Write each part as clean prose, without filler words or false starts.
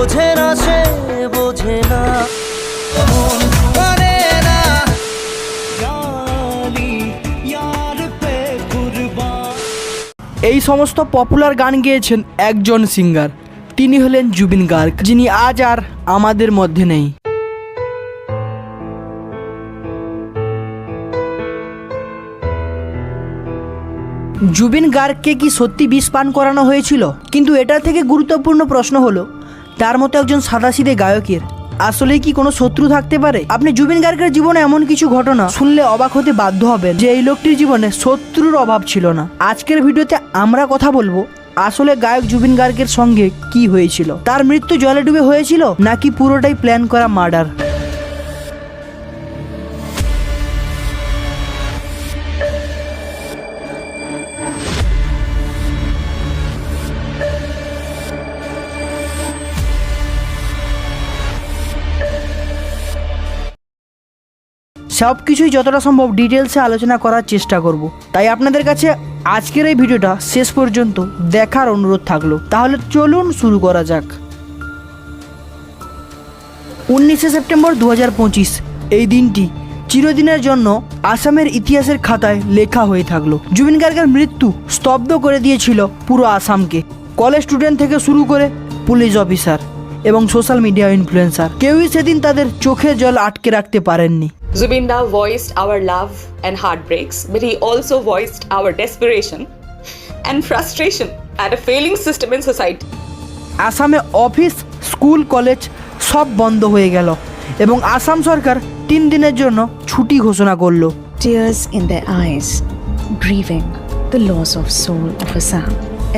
বোঝে না সে বোঝে না এই সমস্ত পপুলার গান গেয়েছেন একজন সিঙ্গার, তিনি হলেন জুবিন গার্গ, যিনি আজ আর আমাদের মধ্যে নেই। জুবিন গার্গকে কি সত্যি বিষ পান করানো হয়েছিল? কিন্তু এটা থেকে গুরুত্বপূর্ণ প্রশ্ন হলো, তার মতো একজন সাদাসিধে গায়কের আসলেই কি কোনো শত্রু থাকতে পারে? আপনি জুবিন গার্গের জীবনে এমন কিছু ঘটনা শুনলে অবাক হতে বাধ্য হবেন যে এই লোকটির জীবনে শত্রুর অভাব ছিল না। আজকের ভিডিওতে আমরা কথা বলবো আসলে গায়ক জুবিন গার্গের সঙ্গে কি হয়েছিল, তার মৃত্যু জলে ডুবে হয়েছিল নাকি পুরোটাই প্ল্যান করা মার্ডার। সব কিছুই যতটা সম্ভব ডিটেলসে আলোচনা করার চেষ্টা করব, তাই আপনাদের কাছে আজকের এই ভিডিওটা শেষ পর্যন্ত দেখার অনুরোধ থাকলো। তাহলে চলুন শুরু করা যাক। 19শে সেপ্টেম্বর 2025 এই দিনটি চিরদিনের জন্য আসামের ইতিহাসের খাতায় লেখা হয়ে থাকলো। জুবিন গার্গের মৃত্যু স্তব্ধ করে দিয়েছিল পুরো আসামকে। কলেজ স্টুডেন্ট থেকে শুরু করে পুলিশ অফিসার এবং সোশ্যাল মিডিয়া ইনফ্লুয়েন্সার, কেউই সেদিন তাদের চোখের জল আটকে রাখতে পারেননি। Zubeen voiced our love and heartbreaks, but he also voiced our desperation and frustration at a failing system in society. আসামে অফিস, স্কুল, কলেজ সব বন্ধ হয়ে গেল এবং আসাম সরকার 3 দিনের জন্য ছুটি ঘোষণা করলো। Tears in their eyes, grieving the loss of soul of Assam.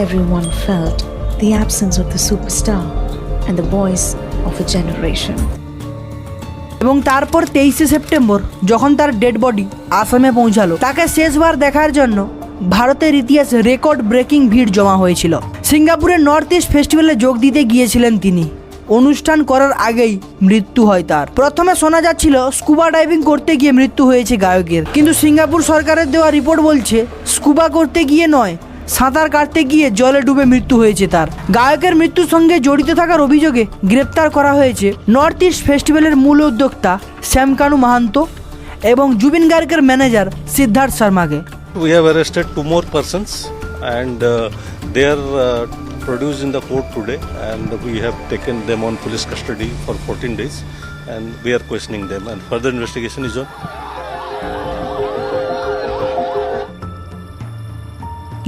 Everyone felt the absence of the superstar and the voice of a generation. এবং তারপর 23শে সেপ্টেম্বর যখন তার ডেড বডি আসামে পৌঁছালো, তাকে শেষবার দেখার জন্য ভারতের ইতিহাসে রেকর্ড ব্রেকিং ভিড় জমা হয়েছিল। সিঙ্গাপুরের নর্থ ইস্ট ফেস্টিভ্যালে যোগ দিতে গিয়েছিলেন তিনি। অনুষ্ঠান করার আগেই মৃত্যু হয় তার। প্রথমে শোনা যাচ্ছিল স্কুবা ডাইভিং করতে গিয়ে মৃত্যু হয়েছে গায়কের, কিন্তু সিঙ্গাপুর সরকারের দেওয়া রিপোর্ট বলছে স্কুবা করতে গিয়ে নয়, সাঁতার কাটতে গিয়ে জলে ডুবে মৃত্যু হয়েছে তার। গায়কের মৃত্যুর সঙ্গে জড়িত থাকার অভিযোগে গ্রেপ্তার করা হয়েছে নর্থ ইস্ট ফেস্টিভ্যালের মূল উদ্যোক্তা শ্যামকানু মাহান্ত এবং জুবিন গার্গের ম্যানেজার সিদ্ধার্থ শর্মাকে। We have arrested 2 more persons and they are produced in the court today, and we have taken them on police custody for 14 days and we are questioning them and further investigation is on.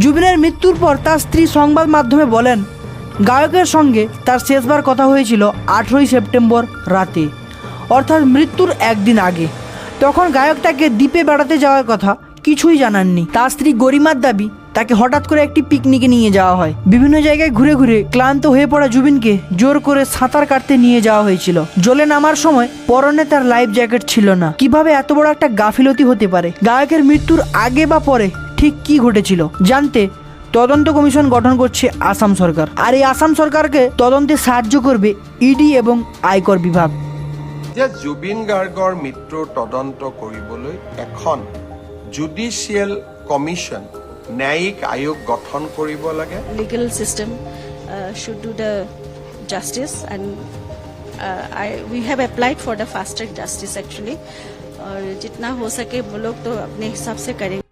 জুবিনের মৃত্যুর পর তার স্ত্রী সংবাদ মাধ্যমে বলেন, গায়কের সঙ্গে তার শেষবার কথা হয়েছিল 18ই সেপ্টেম্বর রাতে, অর্থাৎ মৃত্যুর একদিন আগে। তখন গায়ক তাকে দ্বীপে বেড়াতে যাওয়ার কথা কিছুই জানাননি। তার স্ত্রী গরিমার দাবি, তাকে হঠাৎ করে একটি পিকনিকে নিয়ে যাওয়া হয়। বিভিন্ন জায়গায় ঘুরে ঘুরে ক্লান্ত হয়ে পড়া জুবিনকে জোর করে সাঁতার কাটতে নিয়ে যাওয়া হয়েছিল। জলে নামার সময় পরনে তার লাইফ জ্যাকেট ছিল না। কিভাবে এত বড় একটা গাফিলতি হতে পারে? গায়কের মৃত্যুর আগে বা পরে ঠিক কি ঘটেছিল জানতে তদন্ত কমিশন গঠন করছে আসাম সরকার, আর এই আসাম সরকারকে তদন্তে সাহায্য করবে ইডি এবং আয়কর বিভাগ। যে জুবিন গাৰ্গৰ মৃত্যুৰ তদন্ত কৰিবলৈ এখন জুডিচিয়েল কমিশন, ন্যায়িক আয়োগ গঠন কৰিব লাগে। Legal system should do the justice, and we have applied for the fast track justice actually, और जितना हो सके वो लोग तो अपने हिसाब से करेंगे।